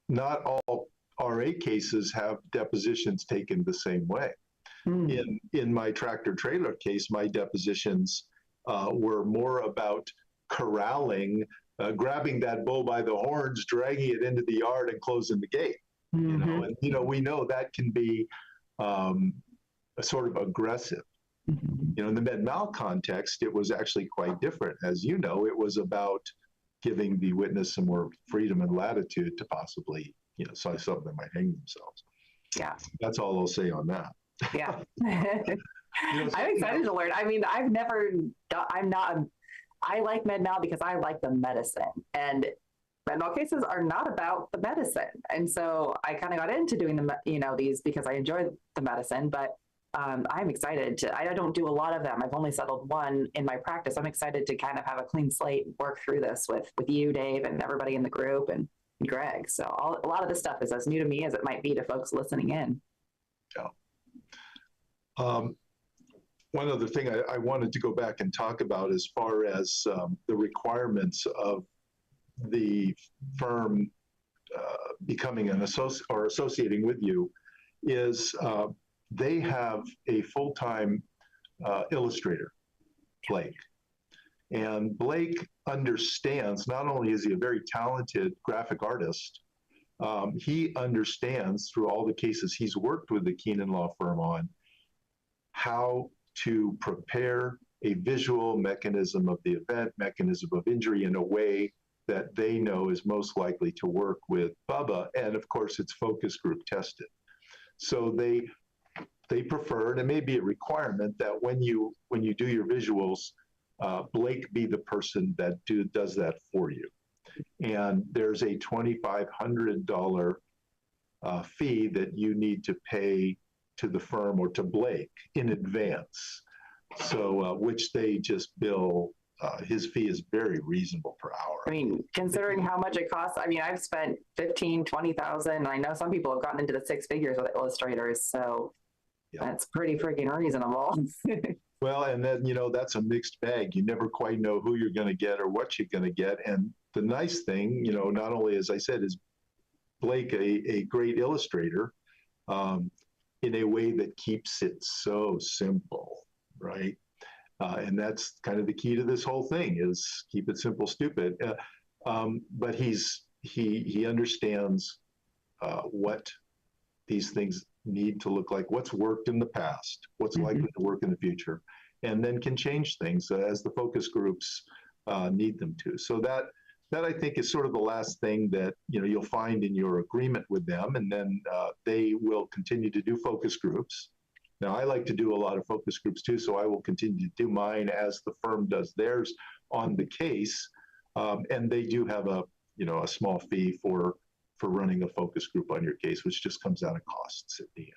[SPEAKER 2] not all RA cases have depositions taken the same way. In my tractor trailer case, my depositions were more about corralling, grabbing that bull by the horns, dragging it into the yard and closing the gate. And we know that can be a sort of aggressive. In the med mal context, it was actually quite different. As you know, it was about giving the witness some more freedom and latitude to possibly, say something that might hang themselves.
[SPEAKER 1] Yeah.
[SPEAKER 2] That's all I'll say on that.
[SPEAKER 1] Yeah. I'm excited to learn. I mean, I like med mal because I like the medicine, and med mal cases are not about the medicine. And so I kind of got into doing these because I enjoy the medicine, but I'm excited I don't do a lot of them. I've only settled one in my practice. I'm excited to kind of have a clean slate and work through this with you, Dave, and everybody in the group, and Greg. So a lot of this stuff is as new to me as it might be to folks listening in.
[SPEAKER 2] Yeah. One other thing I wanted to go back and talk about as far as the requirements of the firm becoming an associating with you is they have a full-time illustrator, Blake. And Blake understands, not only is he a very talented graphic artist, he understands through all the cases he's worked with the Keenan Law Firm on how to prepare a visual mechanism of the event, mechanism of injury in a way that they know is most likely to work with Bubba. And of course, it's focus group tested. So they prefer, and it may be a requirement, that when you do your visuals, Blake be the person that does that for you. And there's a $2,500 fee that you need to pay to the firm or to Blake in advance. So, which they just bill, his fee is very reasonable per hour.
[SPEAKER 1] I mean, considering how much it costs, I mean, I've spent $15,000, $20,000, and I know some people have gotten into the six figures with illustrators. So that's pretty freaking reasonable.
[SPEAKER 2] Well, and then, that's a mixed bag. You never quite know who you're going to get or what you're going to get. And the nice thing, not only, as I said, is Blake a great illustrator in a way that keeps it so simple, right? And that's kind of the key to this whole thing, is keep it simple, stupid. But he understands what these things need to look like, what's worked in the past, what's likely to work in the future, and then can change things as the focus groups need them to. So that I think is sort of the last thing that you'll find in your agreement with them, and then they will continue to do focus groups. Now, I like to do a lot of focus groups too, so I will continue to do mine as the firm does theirs on the case, and they do have a small fee for running a focus group on your case, which just comes out of costs at the end.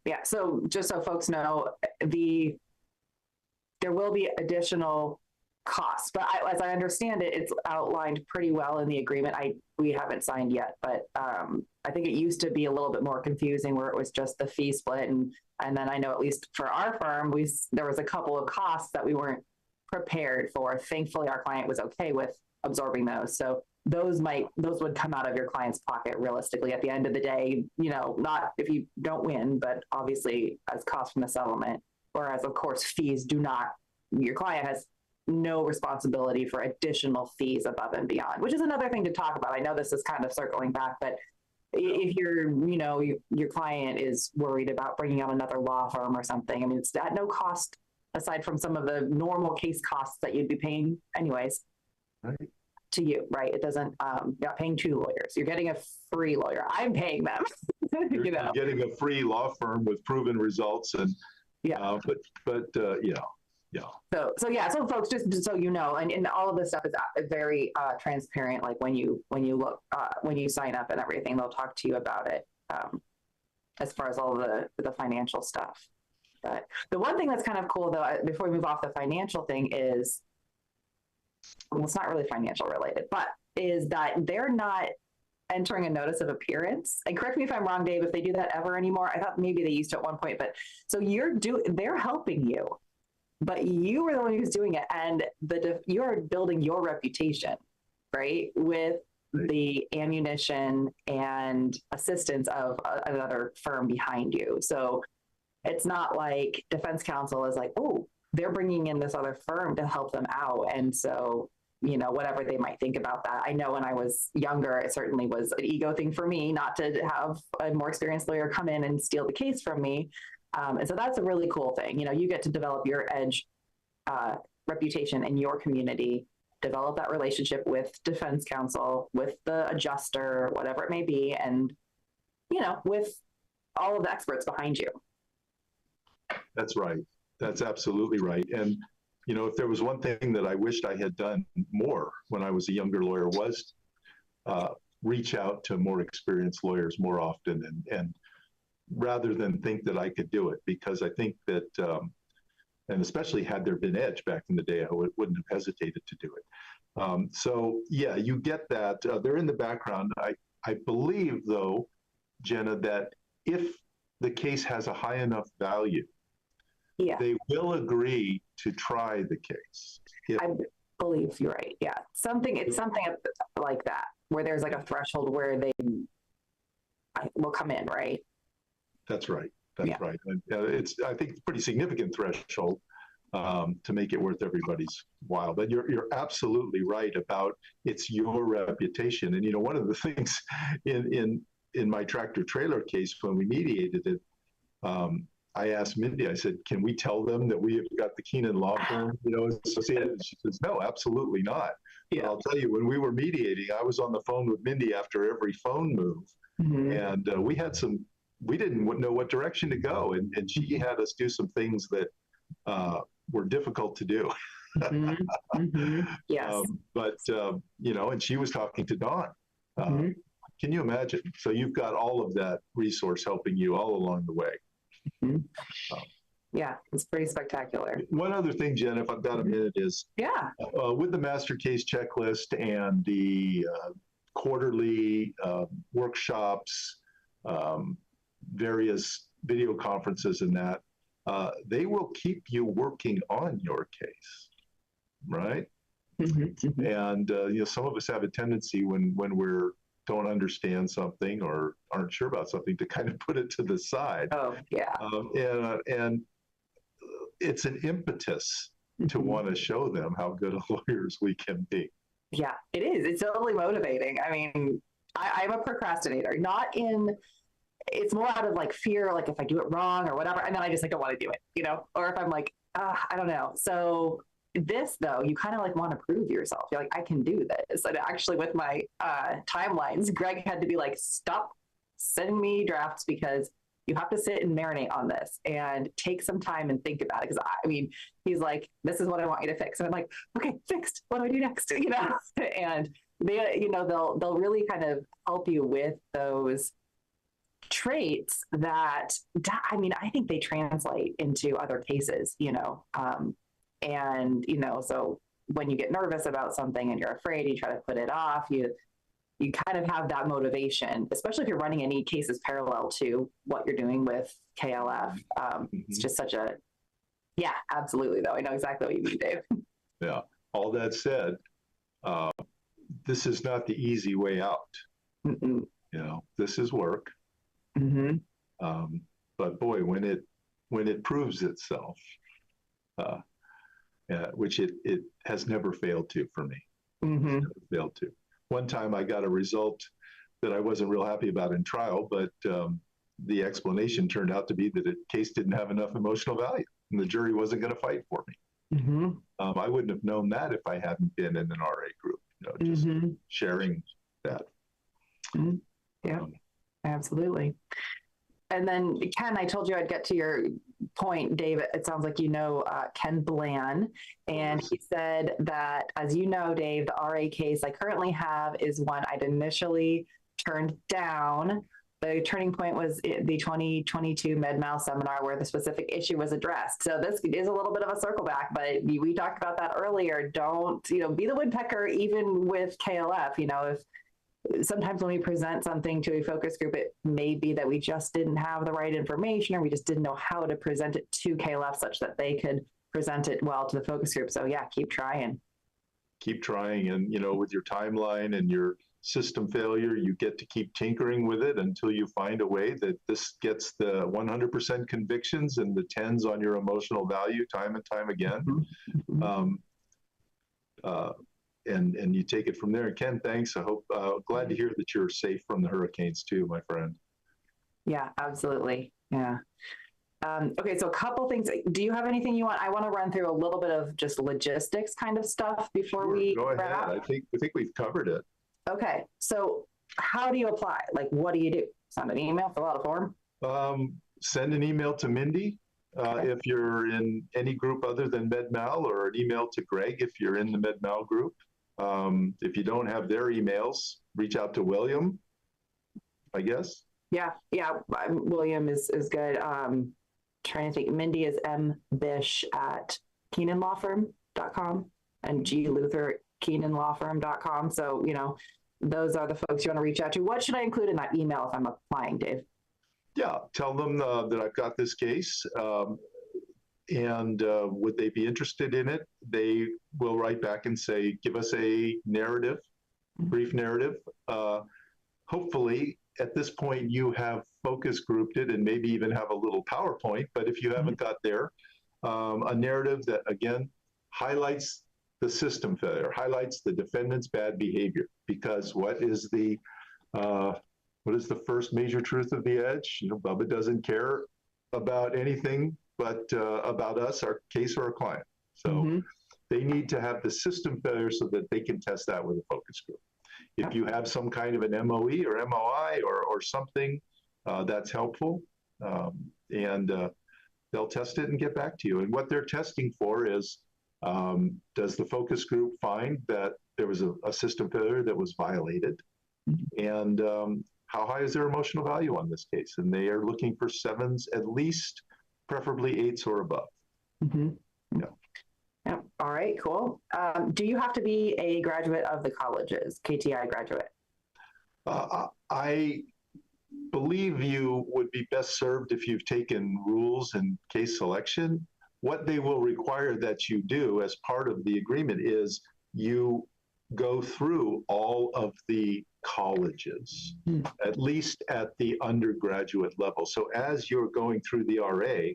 [SPEAKER 1] Yeah. So just so folks know, there will be additional costs, but as I understand it, it's outlined pretty well in the agreement. We haven't signed yet, but I think it used to be a little bit more confusing where it was just the fee split, and then I know, at least for our firm, there was a couple of costs that we weren't prepared for. Thankfully, our client was okay with absorbing those. So those would come out of your client's pocket realistically at the end of the day, not if you don't win, but obviously as cost from the settlement, whereas of course your client has no responsibility for additional fees above and beyond, which is another thing to talk about. I know this is kind of circling back, but if your client is worried about bringing on another law firm or something, I mean, it's at no cost aside from some of the normal case costs that you'd be paying anyways.
[SPEAKER 2] Right.
[SPEAKER 1] To you, right? It doesn't, you're not paying two lawyers. You're getting a free lawyer. I'm paying them.
[SPEAKER 2] You're getting a free law firm with proven results, and yeah.
[SPEAKER 1] So folks, just so you know, and all of this stuff is very transparent. Like when you look, when you sign up and everything, they'll talk to you about it as far as all the financial stuff. But the one thing that's kind of cool, though, before we move off the financial thing, is, well, it's not really financial related, but is that they're not entering a notice of appearance. And correct me if I'm wrong, Dave, if they do that ever anymore. I thought maybe they used to at one point, but so they're helping you, but you are the one who's doing it, and you're building your reputation, right, with the ammunition and assistance of another firm behind you. So it's not like defense counsel is like, oh, they're bringing in this other firm to help them out. And so, whatever they might think about that. I know when I was younger, it certainly was an ego thing for me not to have a more experienced lawyer come in and steal the case from me. And so that's a really cool thing. You get to develop your edge reputation in your community, develop that relationship with defense counsel, with the adjuster, whatever it may be, and, with all of the experts behind you.
[SPEAKER 2] That's right. That's absolutely right. And, if there was one thing that I wished I had done more when I was a younger lawyer was reach out to more experienced lawyers more often and rather than think that I could do it, because I think that, and especially had there been edge back in the day, I wouldn't have hesitated to do it. So yeah, you get that. They're in the background. I believe, though, Jenna, that if the case has a high enough value, they will agree to try the case.
[SPEAKER 1] I believe you're right. Yeah. It's something like that, where there's like a threshold where they will come in, right?
[SPEAKER 2] That's right. That's right. I think it's a pretty significant threshold to make it worth everybody's while. But you're absolutely right about it's your reputation. And one of the things in my tractor trailer case when we mediated it, I asked Mindy, I said, can we tell them that we have got the Keenan Law Firm, associated? And she says, no, absolutely not. Yeah. But I'll tell you, when we were mediating, I was on the phone with Mindy after every phone move. Mm-hmm. And we didn't know what direction to go. And she had us do some things that were difficult to do.
[SPEAKER 1] Mm-hmm. Mm-hmm. Yes.
[SPEAKER 2] And she was talking to Dawn. Can you imagine? So you've got all of that resource helping you all along the way.
[SPEAKER 1] Mm-hmm. Yeah, it's pretty spectacular.
[SPEAKER 2] One other thing, Jen, if I've got a minute, is with the master case checklist and the quarterly workshops, various video conferences and that, they will keep you working on your case, right? Mm-hmm. And some of us have a tendency when we're don't understand something or aren't sure about something to kind of put it to the side.
[SPEAKER 1] Oh, yeah.
[SPEAKER 2] And it's an impetus to want to show them how good of lawyers we can be.
[SPEAKER 1] Yeah, it is. It's totally motivating. I mean, I'm a procrastinator, it's more out of like fear, like if I do it wrong or whatever, and then I just don't want to do it, or if I'm like, I don't know. So this, though, you kind of like want to prove yourself. You're like, I can do this. And actually with my timelines, Greg had to be like, stop sending me drafts because you have to sit and marinate on this and take some time and think about it. Because he's like, this is what I want you to fix. And I'm like, okay, fixed. What do I do next? And they, they'll really kind of help you with those traits that, I think they translate into other cases, so when you get nervous about something and you're afraid, you try to put it off, you kind of have that motivation, especially if you're running any cases parallel to what you're doing with KLF. It's just such absolutely, though. I know exactly what you mean, Dave.
[SPEAKER 2] Yeah. All that said, this is not the easy way out. Mm-mm. This is work. Mm-hmm. But boy, when it proves itself, which it has never failed to for me. Mm-hmm. It's never failed to. One time I got a result that I wasn't real happy about in trial, but the explanation turned out to be that the case didn't have enough emotional value and the jury wasn't going to fight for me. Mm-hmm. I wouldn't have known that if I hadn't been in an RA group, just sharing that.
[SPEAKER 1] Mm-hmm. Yeah, absolutely. And then Ken, I told you I'd get to your point, Dave. It sounds like Ken Bland, and he said that, as you know, Dave, the RA case I currently have is one I'd initially turned down. The turning point was the 2022 MedMal seminar where the specific issue was addressed. So this is a little bit of a circle back, but we talked about that earlier. Don't, be the woodpecker even with KLF. If sometimes when we present something to a focus group, it may be that we just didn't have the right information or we just didn't know how to present it to KLF such that they could present it well to the focus group. So yeah, keep trying.
[SPEAKER 2] Keep trying. And, with your timeline and your system failure. You get to keep tinkering with it until you find a way that this gets the 100% convictions and the 10s on your emotional value time and time again. And you take it from there. And Ken, thanks. I hope, glad to hear that you're safe from the hurricanes too, my friend.
[SPEAKER 1] Yeah, absolutely. Yeah. Okay, so a couple things. Do you have anything you want? I want to run through a little bit of just logistics kind of stuff before we
[SPEAKER 2] go ahead.
[SPEAKER 1] wrap.
[SPEAKER 2] I think we've covered it.
[SPEAKER 1] Okay, so how do you apply? Like, what do you do? Send an email, fill out a form?
[SPEAKER 2] Send an email to Mindy
[SPEAKER 1] Okay.
[SPEAKER 2] if you're in any group other than MedMal, or an email to Greg if you're in the MedMal group. If you don't have their emails, reach out to William, I guess.
[SPEAKER 1] Yeah, William is good. Trying to think. Mindy is mbish@KeenanLawFirm.com and gluther@KeenanLawFirm.com. So, those are the folks you want to reach out to. What should I include in that email if I'm applying, Dave?
[SPEAKER 2] Yeah, tell them that I've got this case, and would they be interested in it? They will write back and say, give us a narrative, brief narrative. Hopefully, at this point, you have focus grouped it and maybe even have a little PowerPoint. But if you haven't got there, a narrative that, again, highlights the system failure, highlights the defendant's bad behavior. Because what is the first major truth of the edge? Bubba doesn't care about anything but about us, our case, or our client. So they need to have the system failure so that they can test that with a focus group. If you have some kind of an MOE or MOI or something, that's helpful. And they'll test it and get back to you. And what they're testing for is, does the focus group find that there was a system failure that was violated? And how high is their emotional value on this case? And they are looking for 7s, at least, preferably 8s or above. Yeah.
[SPEAKER 1] Yep. All right, cool. Do you have to be a graduate of the colleges, KTI Graduate?
[SPEAKER 2] I believe you would be best served if you've taken rules and case selection. What they will require that you do as part of the agreement is you go through all of the colleges, at least at the undergraduate level. So as you're going through the RA,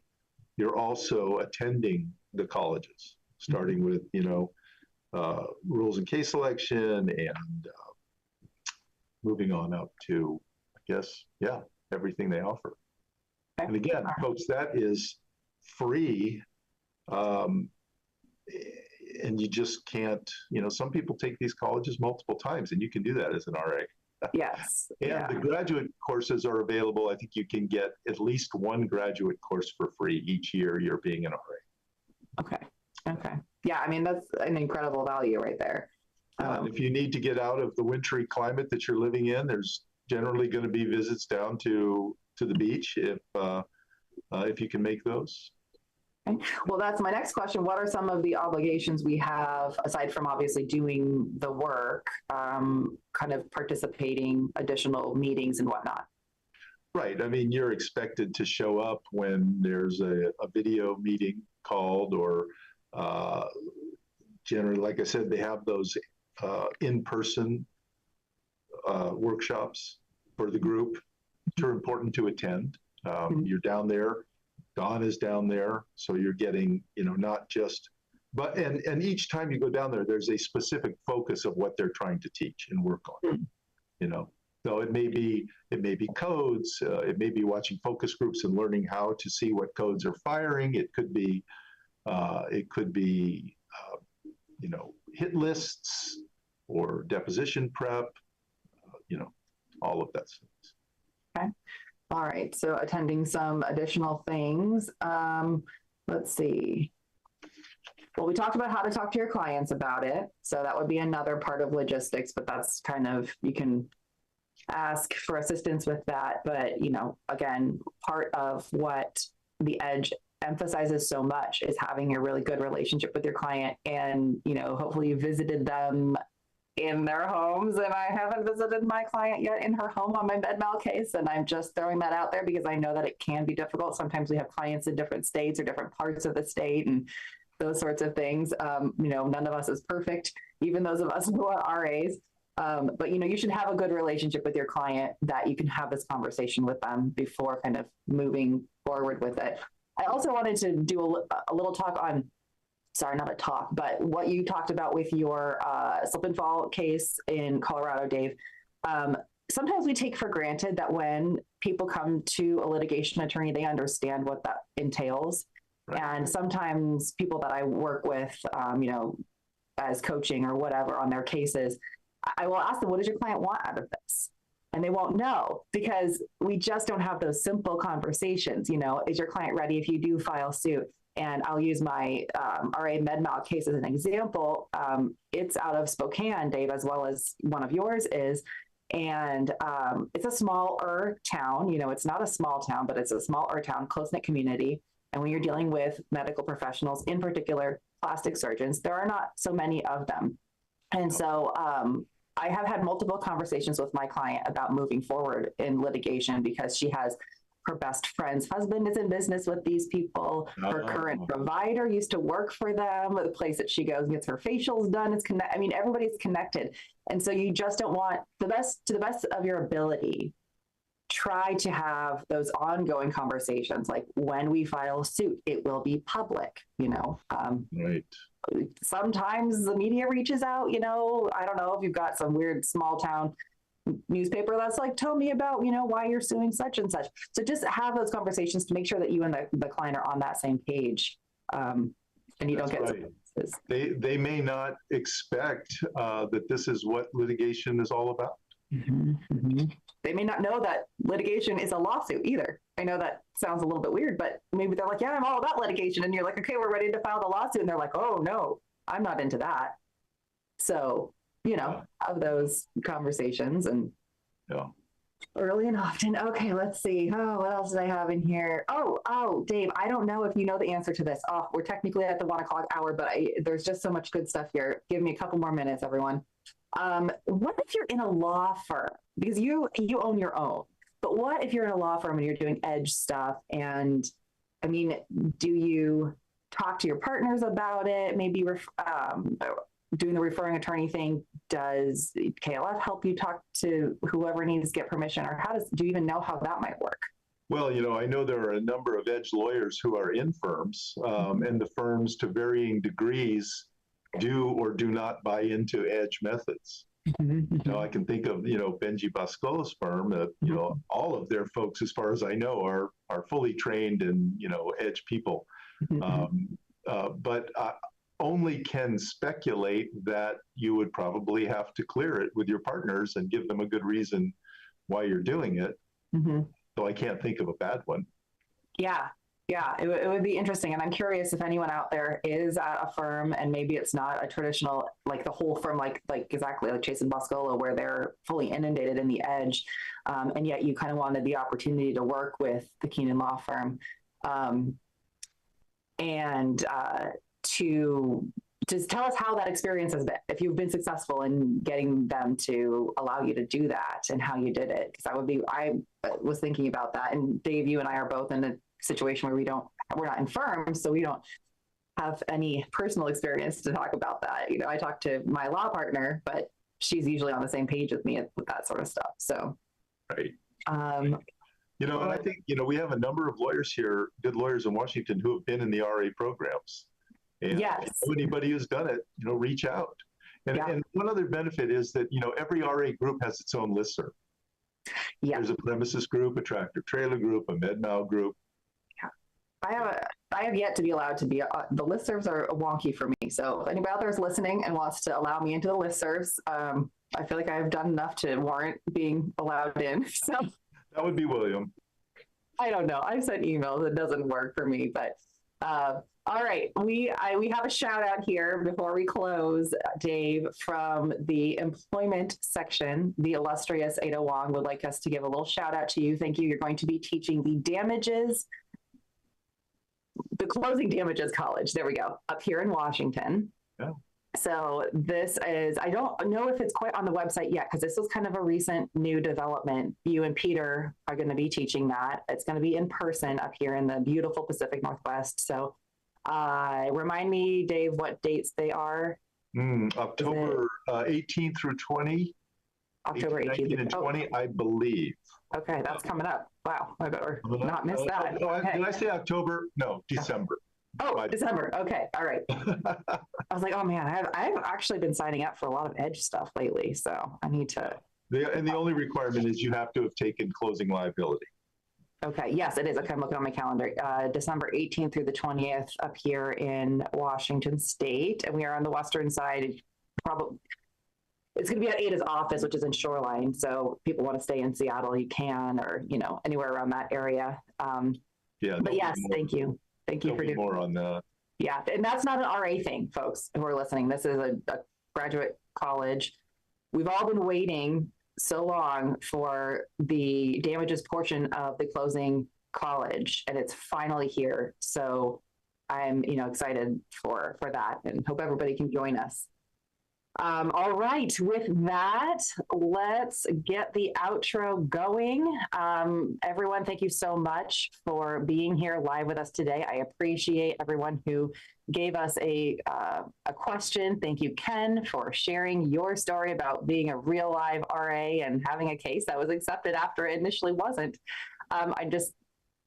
[SPEAKER 2] you're also attending the colleges, starting with, rules and case selection and moving on up to, I guess, everything they offer. Okay. And again, folks, that is free. And you just can't, some people take these colleges multiple times, and you can do that as an RA.
[SPEAKER 1] Yes.
[SPEAKER 2] And the graduate courses are available. I think you can get at least one graduate course for free each year you're being an RA.
[SPEAKER 1] Okay. Yeah, I mean, that's an incredible value right there.
[SPEAKER 2] If you need to get out of the wintry climate that you're living in, there's generally going to be visits down to the beach if you can make those.
[SPEAKER 1] Okay. Well, that's my next question. What are some of the obligations we have, aside from obviously doing the work, kind of participating, additional meetings and whatnot?
[SPEAKER 2] Right. I mean, you're expected to show up when there's a video meeting called, or generally, like I said, they have those in-person workshops for the group, which are important to attend. You're down there. Dawn is down there, so you're getting, not just, but, and each time you go down there, there's a specific focus of what they're trying to teach and work on, So it may be codes, it may be watching focus groups and learning how to see what codes are firing. It could be, hit lists or deposition prep, all of that stuff.
[SPEAKER 1] Okay. All right, so attending some additional things. Let's see. Well, we talked about how to talk to your clients about it. So that would be another part of logistics, but that's kind of, you can ask for assistance with that. But, again, part of what the Edge emphasizes so much is having a really good relationship with your client. And, hopefully you visited them in their homes, and I haven't visited my client yet in her home on my MedMal case, and I'm just throwing that out there because I know that it can be difficult. Sometimes we have clients in different states or different parts of the state and those sorts of things. None of us is perfect, even those of us who are RAs. But, you should have a good relationship with your client that you can have this conversation with them before kind of moving forward with it. I also wanted to do a little talk on, sorry, not a talk, but what you talked about with your slip and fall case in Colorado, Dave. Sometimes we take for granted that when people come to a litigation attorney, they understand what that entails. Right. And sometimes people that I work with, as coaching or whatever on their cases, I will ask them, what does your client want out of this? And they won't know because we just don't have those simple conversations. Is your client ready if you do file suit? And I'll use my RA MedMal case as an example. It's out of Spokane, Dave, as well as one of yours is. And it's a smaller town. It's not a small town, but it's a smaller town, close-knit community. And when you're dealing with medical professionals, in particular plastic surgeons, there are not so many of them. And so I have had multiple conversations with my client about moving forward in litigation because she has her best friend's husband is in business with these people. Her current provider used to work for them. The place that she goes and gets her facials done is everybody's connected. And so you just don't want to the best of your ability, try to have those ongoing conversations. Like when we file suit, it will be public,
[SPEAKER 2] Right.
[SPEAKER 1] Sometimes the media reaches out, I don't know if you've got some weird small town newspaper that's like, tell me about, why you're suing such and such. So just have those conversations to make sure that you and the client are on that same page. And you don't get
[SPEAKER 2] right. They may not expect that this is what litigation is all about.
[SPEAKER 1] Mm-hmm, mm-hmm. They may not know that litigation is a lawsuit either. I know that sounds a little bit weird, but maybe they're like, yeah, I'm all about litigation. And you're like, okay, we're ready to file the lawsuit. And they're like, oh no, I'm not into that. So, of those conversations and early and often. Okay, let's see. Oh, what else did I have in here? Oh, Dave, I don't know if you know the answer to this. Oh, we're technically at the 1 o'clock hour, but there's just so much good stuff here. Give me a couple more minutes, everyone. What if you're in a law firm? Because you own your own, but what if you're in a law firm and you're doing edge stuff? And do you talk to your partners about it? Maybe doing the referring attorney thing. Does KLF help you talk to whoever needs to get permission, or do you even know how that might work?
[SPEAKER 2] Well, I know there are a number of edge lawyers who are in firms, and the firms to varying degrees do or do not buy into edge methods. I can think of, Benji Bosco's firm, all of their folks, as far as I know, are fully trained in, edge people. But I only can speculate that you would probably have to clear it with your partners and give them a good reason why you're doing it. So I can't think of a bad one.
[SPEAKER 1] Yeah, it would be interesting. And I'm curious if anyone out there is at a firm and maybe it's not a traditional, like the whole firm, like exactly like Chase and Boscolo, where they're fully inundated in the edge. And yet you kind of wanted the opportunity to work with the Keenan Law Firm and to just tell us how that experience has been, if you've been successful in getting them to allow you to do that and how you did it. Because I was thinking about that. And Dave, you and I are both in a situation where we're not in firms, so we don't have any personal experience to talk about that. I talk to my law partner, but she's usually on the same page with me with that sort of stuff. So,
[SPEAKER 2] right. And I think, we have a number of lawyers here, good lawyers in Washington, who have been in the RA programs. And
[SPEAKER 1] yes.
[SPEAKER 2] Anybody who's done it, reach out. And one other benefit is that, every RA group has its own listserv. Yeah. There's a premises group, a tractor trailer group, a med-mal group.
[SPEAKER 1] I have yet to be allowed to be, the listservs are wonky for me. So if anybody out there is listening and wants to allow me into the listservs, I feel like I've done enough to warrant being allowed in. So
[SPEAKER 2] that would be William.
[SPEAKER 1] I don't know. I've sent emails. It doesn't work for me, but all right. We have a shout out here before we close, Dave, from the employment section. The illustrious Ada Wong would like us to give a little shout out to you. Thank you. You're going to be teaching the closing damages college. There we go. Up here in Washington.
[SPEAKER 2] Yeah.
[SPEAKER 1] So this is, I don't know if it's quite on the website yet, because this was kind of a recent new development. You and Peter are going to be teaching that. It's going to be in person up here in the beautiful Pacific Northwest. So remind me, Dave, what dates they are.
[SPEAKER 2] October 18th through 20
[SPEAKER 1] October
[SPEAKER 2] 18, 19,
[SPEAKER 1] 18th.
[SPEAKER 2] and 20, I believe.
[SPEAKER 1] Okay, that's coming up. Wow, I better not miss that.
[SPEAKER 2] Did I say October? No, December.
[SPEAKER 1] Oh, December. Okay, all right. I was like, oh man, I've actually been signing up for a lot of Edge stuff lately, so I need to.
[SPEAKER 2] And the only requirement is you have to have taken closing liability.
[SPEAKER 1] Okay, yes, it is. Okay, I'm looking on my calendar. December 18th through the 20th up here in Washington State, and we are on the western side. Probably, it's going to be at Ada's office, which is in Shoreline. So people want to stay in Seattle, you can, or anywhere around that area.
[SPEAKER 2] Yeah.
[SPEAKER 1] But yes, thank you. Thank you for doing
[SPEAKER 2] more on that.
[SPEAKER 1] Yeah, and that's not an RA thing, folks who are listening. This is a graduate college. We've all been waiting so long for the damages portion of the closing college, and it's finally here. So I'm, excited for that, and hope everybody can join us. All right, with that, let's get the outro going. Everyone, thank you so much for being here live with us today. I appreciate everyone who gave us a question. Thank you, Ken, for sharing your story about being a real live RA and having a case that was accepted after it initially wasn't. I'm just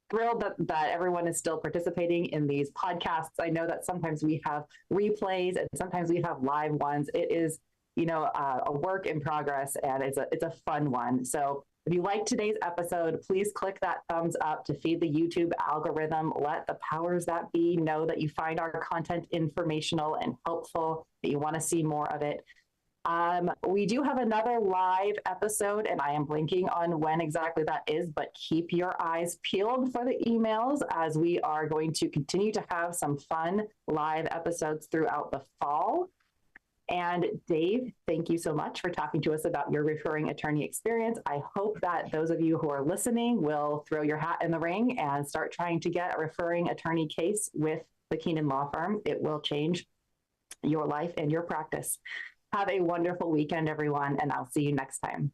[SPEAKER 1] thrilled that everyone is still participating in these podcasts. I know that sometimes we have replays and sometimes we have live ones. It is, a work in progress, and it's a fun one. So if you like today's episode, please click that thumbs up to feed the YouTube algorithm. Let the powers that be know that you find our content informational and helpful, that you want to see more of it. We do have another live episode, and I am blanking on when exactly that is, but keep your eyes peeled for the emails, as we are going to continue to have some fun live episodes throughout the fall. And Dave, thank you so much for talking to us about your referring attorney experience. I hope that those of you who are listening will throw your hat in the ring and start trying to get a referring attorney case with the Keenan Law Firm. It will change your life and your practice. Have a wonderful weekend, everyone, and I'll see you next time.